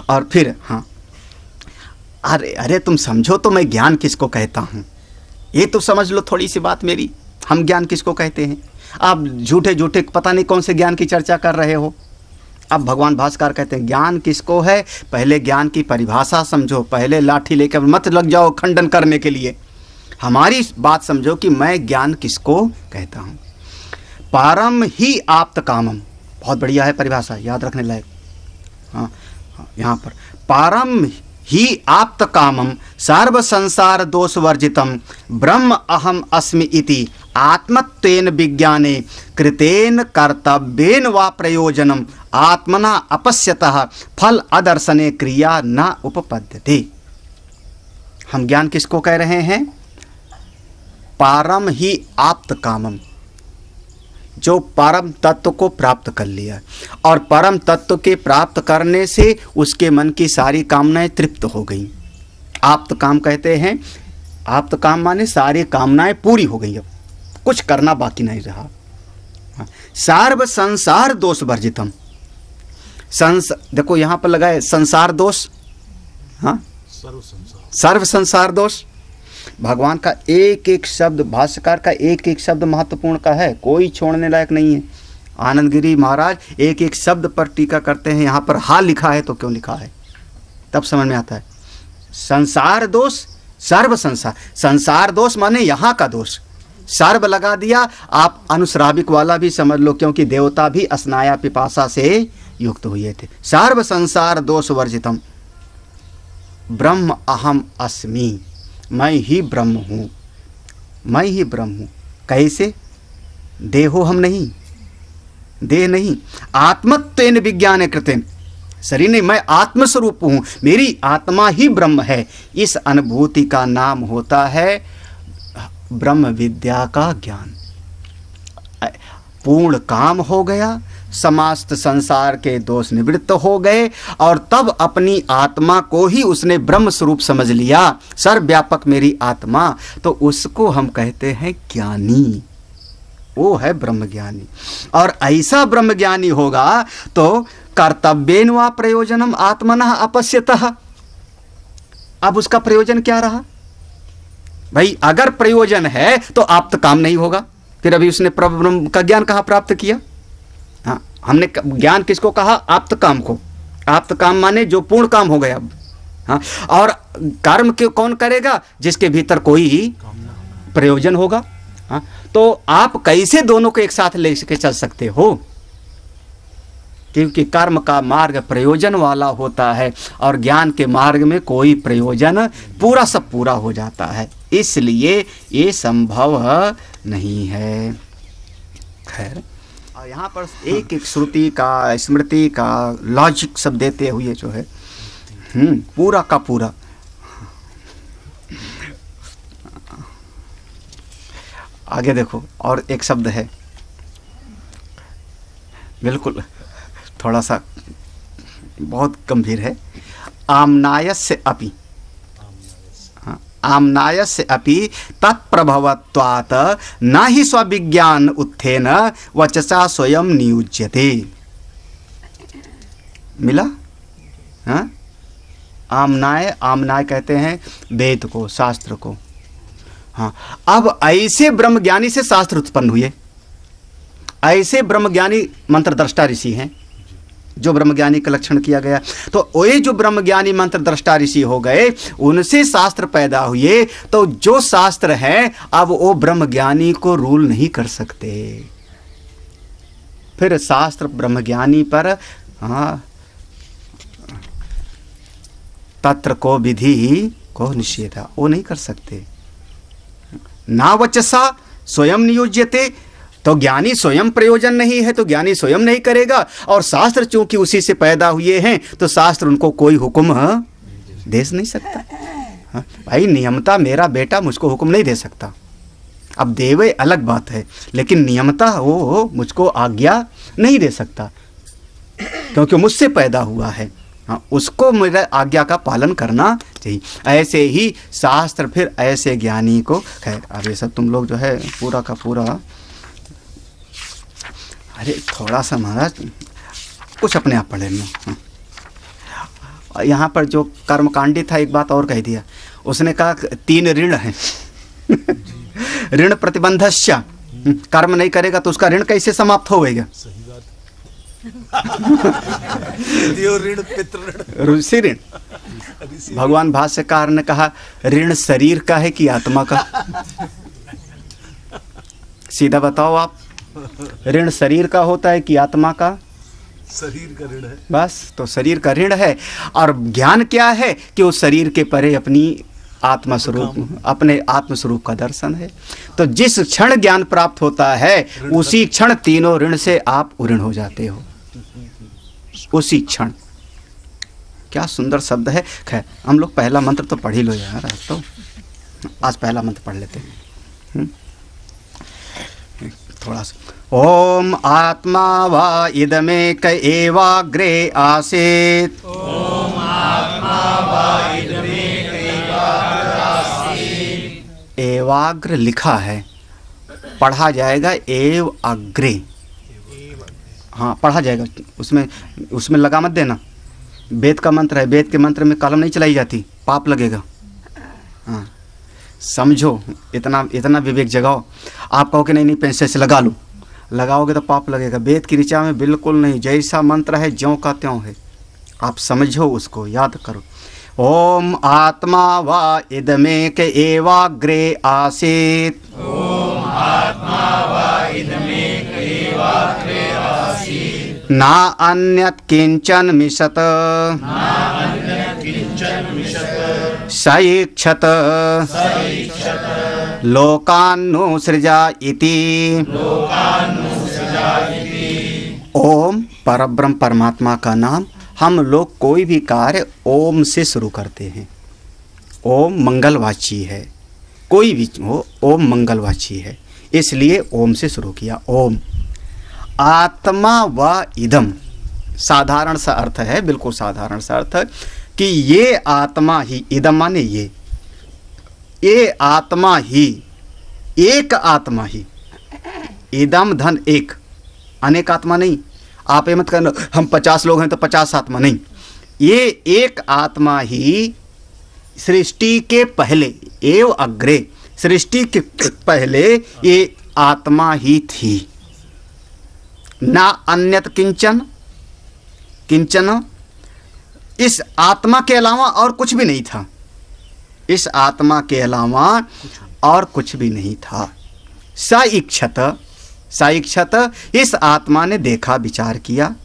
और फिर हाँ, अरे अरे तुम समझो तो मैं ज्ञान किसको कहता हूँ, ये तो समझ लो थोड़ी सी बात मेरी। हम ज्ञान किसको कहते हैं? आप झूठे झूठे पता नहीं कौन से ज्ञान की चर्चा कर रहे हो। अब भगवान भास्कर कहते हैं ज्ञान किसको है, पहले ज्ञान की परिभाषा समझो, पहले लाठी लेकर मत लग जाओ खंडन करने के लिए। हमारी बात समझो कि मैं ज्ञान किसको कहता हूँ। पारम ही आप्त कामम, बहुत बढ़िया है परिभाषा, याद रखने लायक। हाँ, यहाँ पर पारम ही आप्त कामम सर्व संसार दोष वर्जितम ब्रह्म अहम अस्मि इति आत्मत्वेन विज्ञाने कृतेन कर्तव्येन वा प्रयोजनम आत्मना अपश्यतः फल अदर्शने क्रिया न उपपद्यते। हम ज्ञान किसको कह रहे हैं? पारम ही आप्त कामम, जो परम तत्व को प्राप्त कर लिया, और परम तत्व के प्राप्त करने से उसके मन की सारी कामनाएं तृप्त हो गई। आप्त काम कहते हैं, आप्त काम माने सारी कामनाएं पूरी हो गई, अब कुछ करना बाकी नहीं रहा। सर्व संसार दोष वर्जितम, देखो यहाँ पर लगा है संसार दोष, हाँ सर्व संसार दोष। भगवान का एक एक शब्द, भाष्यकार का एक एक शब्द महत्वपूर्ण का है, कोई छोड़ने लायक नहीं है। आनंद गिरी महाराज एक एक शब्द पर टीका करते हैं। यहाँ पर हा लिखा है तो क्यों लिखा है, तब समझ में आता है। संसार दोष, सर्व संसार, संसार दोष माने यहाँ का दोष, सर्व लगा दिया, आप अनुश्राविक वाला भी समझ लो, क्योंकि देवता भी अस्नाया पिपासा से युक्त हुए थे। सर्व संसार दोष वर्जितम ब्रह्म अहम अस्मि, मैं ही ब्रह्म हूँ, मैं ही ब्रह्म हूँ। कैसे? देहो हम नहीं, देह नहीं, आत्मत्वेन विज्ञान कृतेन, शरीर नहीं, मैं आत्मस्वरूप हूँ, मेरी आत्मा ही ब्रह्म है। इस अनुभूति का नाम होता है ब्रह्म विद्या का ज्ञान। पूर्ण काम हो गया, समस्त संसार के दोष निवृत्त हो गए, और तब अपनी आत्मा को ही उसने ब्रह्म स्वरूप समझ लिया, सर्वव्यापक मेरी आत्मा, तो उसको हम कहते हैं ज्ञानी, वो है ब्रह्म ज्ञानी। और ऐसा ब्रह्म ज्ञानी होगा तो कर्तव्येन वा प्रयोजनम आत्मनः अपश्यतः। अब उसका प्रयोजन क्या रहा भाई? अगर प्रयोजन है तो आप्त काम नहीं होगा, फिर अभी उसने ब्रह्म का ज्ञान कहाँ प्राप्त किया? हाँ, हमने ज्ञान किसको कहा? आप्त काम को। आप्त काम माने जो पूर्ण काम हो गया। हाँ, और कर्म के कौन करेगा? जिसके भीतर कोई प्रयोजन होगा। हाँ, तो आप कैसे दोनों को एक साथ ले के चल सकते हो? क्योंकि कर्म का मार्ग प्रयोजन वाला होता है, और ज्ञान के मार्ग में कोई प्रयोजन पूरा सब पूरा हो जाता है, इसलिए ये संभव नहीं है। खैर, यहाँ पर एक एक श्रुति का, स्मृति का लॉजिक सब देते हुए जो है पूरा का पूरा। आगे देखो, और एक शब्द है बिल्कुल थोड़ा सा बहुत गंभीर है, आमनायस्य अपि, आमनायस्य अपि तत्प्रभवत्वात् न हि स्वविज्ञान उत्थेन वचसा स्वयं नियुज्यते। मिला? हाँ, आमनाय, आमनाय कहते हैं वेद को, शास्त्र को। हाँ, अब ऐसे ब्रह्मज्ञानी से शास्त्र उत्पन्न हुए, ऐसे ब्रह्मज्ञानी मंत्र दृष्टा ऋषि हैं, जो ब्रह्मज्ञानी का लक्षण किया गया। तो वे जो ब्रह्मज्ञानी मंत्र दृष्टा ऋषि हो गए, उनसे शास्त्र पैदा हुए, तो जो शास्त्र है अब वो ब्रह्मज्ञानी को रूल नहीं कर सकते। फिर शास्त्र ब्रह्मज्ञानी पर हाँ तत्र को विधि को निषेधा, वो नहीं कर सकते। ना वचसा स्वयं नियोज्यते, तो ज्ञानी स्वयं प्रयोजन नहीं है तो ज्ञानी स्वयं नहीं करेगा, और शास्त्र चूंकि उसी से पैदा हुए हैं तो शास्त्र उनको कोई हुक्म दे नहीं सकता। हाँ, भाई नियमता मेरा बेटा मुझको हुक्म नहीं दे सकता, अब देवे अलग बात है, लेकिन नियमता वो मुझको आज्ञा नहीं दे सकता, क्योंकि मुझसे पैदा हुआ है। हाँ, उसको मेरा आज्ञा का पालन करना चाहिए। ऐसे ही शास्त्र फिर ऐसे ज्ञानी को, खैर अब ये सब तुम लोग जो है पूरा का पूरा, अरे थोड़ा सा महाराज कुछ अपने आप पढ़ लेना। यहाँ पर जो कर्मकांडी था एक बात और कह दिया, उसने कहा 3 ऋण हैं। ऋण प्रतिबंधस्य, कर्म नहीं करेगा तो उसका ऋण कैसे समाप्त होगा? सही बात। ऋण पितृ ऋषि ऋण। भगवान भाष्यकार ने कहा ऋण शरीर का है कि आत्मा का? सीधा बताओ आप, ऋण शरीर का होता है कि आत्मा का? शरीर का ऋण है। बस, तो शरीर का ऋण है। और ज्ञान क्या है कि उस शरीर के परे अपनी आत्मा स्वरूप, अपने आत्म स्वरूप का दर्शन है। तो जिस क्षण ज्ञान प्राप्त होता है उसी क्षण तीनों ऋण से आप उऋण हो जाते हो, उसी क्षण। क्या सुंदर शब्द है। खैर, हम लोग पहला मंत्र तो पढ़ ही लो यार, तो आज पहला मंत्र पढ़ लेते हैं थोड़ा सा। ओम आत्मा वा इदमेक एवाग्रे आसीत्। ओम आत्मा वा इदमेक एवाग्रे आसीत्। एवाग्र लिखा है, पढ़ा जाएगा एव अग्रे। हाँ, पढ़ा जाएगा, उसमें लगा मत देना। वेद का मंत्र है, वेद के मंत्र में कलम नहीं चलाई जाती, पाप लगेगा। हाँ, समझो, इतना विवेक जगाओ। आप कहो कि नहीं पेंसिल से लगा लो, लगाओगे तो पाप लगेगा। वेद की ऋचा में बिल्कुल नहीं, जैसा मंत्र है ज्यों का त्यों है। आप समझो, उसको याद करो। ओम आत्मा वा इदमेक एवाग्रे आसीत्। ओम आत्मा वा इदमेक एवाग्रे आसीत्। ना अन्यत् किंचन मिशत। ना अन्यत् किंचन मिशत। सईक्षत। सईक्षत। लोकान्नुसृजा इति। लोकान्नुसृजा इति। ओम परब्रह्म परमात्मा का नाम हम लोग कोई भी कार्य ओम से शुरू करते हैं। ओम मंगलवाची है, कोई भी हो ओम मंगलवाची है, इसलिए ओम से शुरू किया। ओम आत्मा व इदम, साधारण सा अर्थ है, बिल्कुल साधारण सा अर्थ है कि ये आत्मा ही, इदम माने ये आत्मा ही, एक आत्मा ही। इदम धन एक, अनेक आत्मा नहीं। आप ये मत कहना हम 50 लोग हैं तो 50 आत्मा नहीं। ये एक आत्मा ही सृष्टि के पहले, एव अग्रे, सृष्टि के पहले ये आत्मा ही थी। ना अन्यत किंचन, किंचन, इस आत्मा के अलावा और कुछ भी नहीं था। इस आत्मा के अलावा और कुछ भी नहीं था। सईक्षत, सईक्षत, इस आत्मा ने देखा, विचार किया।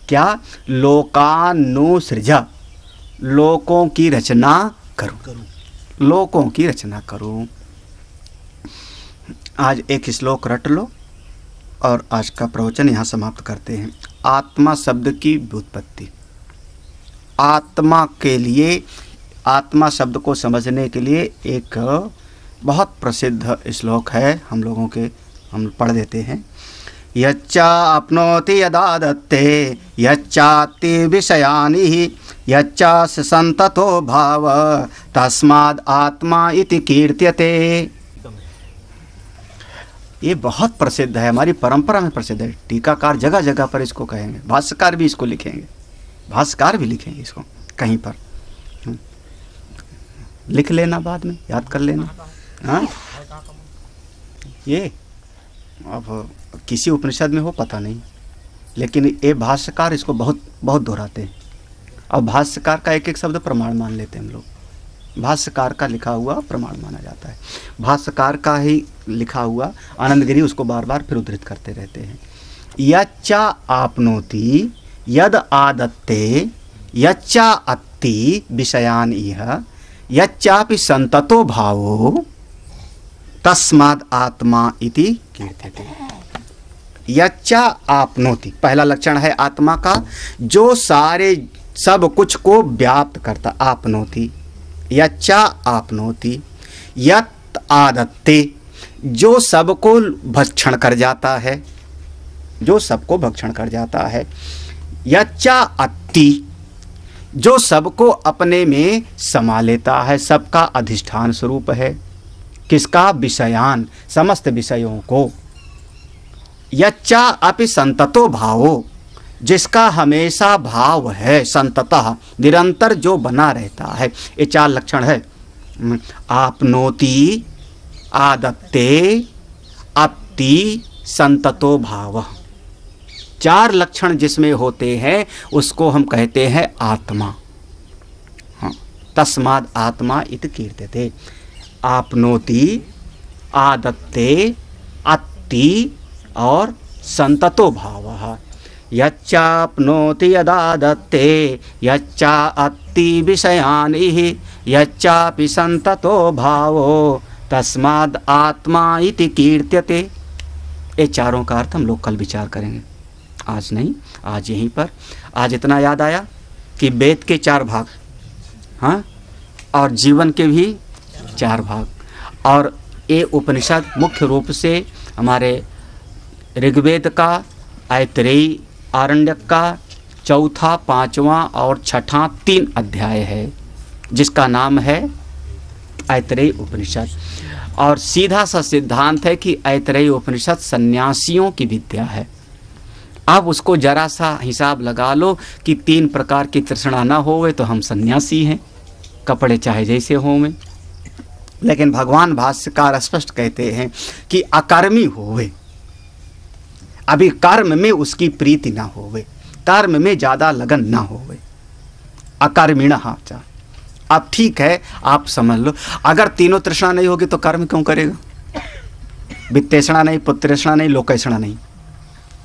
क्या? लोकानुसृजा, लोकों की रचना करूं, लोकों की रचना करूं। आज एक श्लोक रट लो और आज का प्रवचन यहाँ समाप्त करते हैं। आत्मा शब्द की व्युत्पत्ति। आत्मा के लिए, आत्मा शब्द को समझने के लिए एक बहुत प्रसिद्ध श्लोक है, हम लोगों के, हम पढ़ देते हैं। यच्चा अपनोति यदा दत्ते यच्चाति विषयानि यच्चास्य संततो भाव तस्माद् आत्मा इति कीर्त्यते। ये बहुत प्रसिद्ध है, हमारी परंपरा में प्रसिद्ध है। टीकाकार जगह जगह पर इसको कहेंगे, भाष्यकार भी इसको लिखेंगे, भाष्यकार भी लिखेंगे इसको कहीं पर। लिख लेना, बाद में याद कर लेना। हाँ, ये अब किसी उपनिषद में हो पता नहीं, लेकिन ये भाष्यकार इसको बहुत बहुत दोहराते हैं। अब भाष्यकार का एक एक शब्द प्रमाण मान लेते हैं हम लोग। भाष्यकार का लिखा हुआ प्रमाण माना जाता है। भाष्यकार का ही लिखा हुआ आनंदगिरी उसको बार बार फिर उद्धृत करते रहते हैं। यच्चा आपनोति यद आदत्ते यच्चा अत्ति विषयान इह यच्चापि संततो भावो तस्माद् आत्मा इति कीर्त्यते। यच्चा आपनोति, पहला लक्षण है आत्मा का, जो सारे सब कुछ को व्याप्त करता। आपनोति, यच्चा आपनोति। यत् आदत्ते, जो सबको भक्षण कर जाता है, जो सबको भक्षण कर जाता है। यच्चा अत्ति, जो सबको अपने में समा लेता है, सबका अधिष्ठान स्वरूप है। किसका? विषयान, समस्त विषयों को। यच्चा अपि संततो भावो, जिसका हमेशा भाव है, संततः निरंतर जो बना रहता है। ये 4 लक्षण है। आपनोति, आदत्ते, अत्ति, संततो भाव। 4 लक्षण जिसमें होते हैं उसको हम कहते हैं आत्मा। हाँ, तस्माद् आत्मा इति कीर्त्यते। आपनोति, आदत्ते, अत्ति और संततो भावः। यच्चाप्नोति यदादत्ते यच्चा अत्ति विषयानि यच्चापि संततो भावो तस्माद् आत्मा इति कीर्त्यते। ये चारों का अर्थ हम लोग कल विचार करेंगे, आज नहीं, आज यहीं पर। आज इतना याद आया कि वेद के 4 भाग, हाँ, और जीवन के भी 4 भाग, और ये उपनिषद मुख्य रूप से हमारे ऋग्वेद का, ऐतरेयी आरण्यक का 4, 5वां और 6वां 3 अध्याय है, जिसका नाम है ऐतरेयी उपनिषद। और सीधा सा सिद्धांत है कि ऐतरेयी उपनिषद सन्यासियों की विद्या है। अब उसको जरा सा हिसाब लगा लो कि 3 प्रकार की तृष्णा ना होवे तो हम सन्यासी हैं, कपड़े चाहे जैसे हो में। लेकिन भगवान भाष्यकार स्पष्ट कहते हैं कि अकर्मी होवे, अभी कर्म में उसकी प्रीति ना होवे, कर्म में ज़्यादा लगन ना होवे, अकर्मिणः च। अब ठीक है, आप समझ लो, अगर तीनों तृष्णा नहीं होगी तो कर्म क्यों करेगा? वित्तेषणा नहीं, पुत्रेषणा नहीं, लोकेषणा नहीं,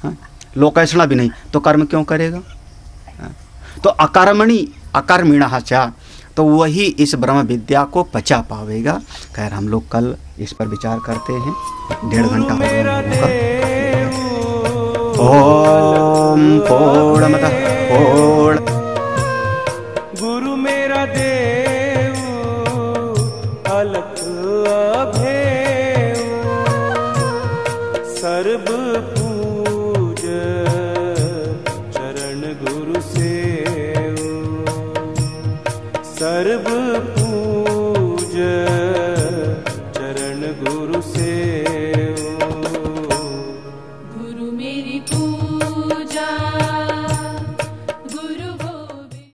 हाँ? लोकेषणा भी नहीं तो कर्म क्यों करेगा? हाँ? तो अकर्मणि अकर्मिणः च, तो वही इस ब्रह्म विद्या को पचा पावेगा। खैर हम लोग कल इस पर विचार करते हैं, 1.5 घंटा हो गया। ओम पूर्णमदः पूर्ण। गुरु मेरा देव अलख अभेव, सर्व पूज चरण गुरु सेव, सर्व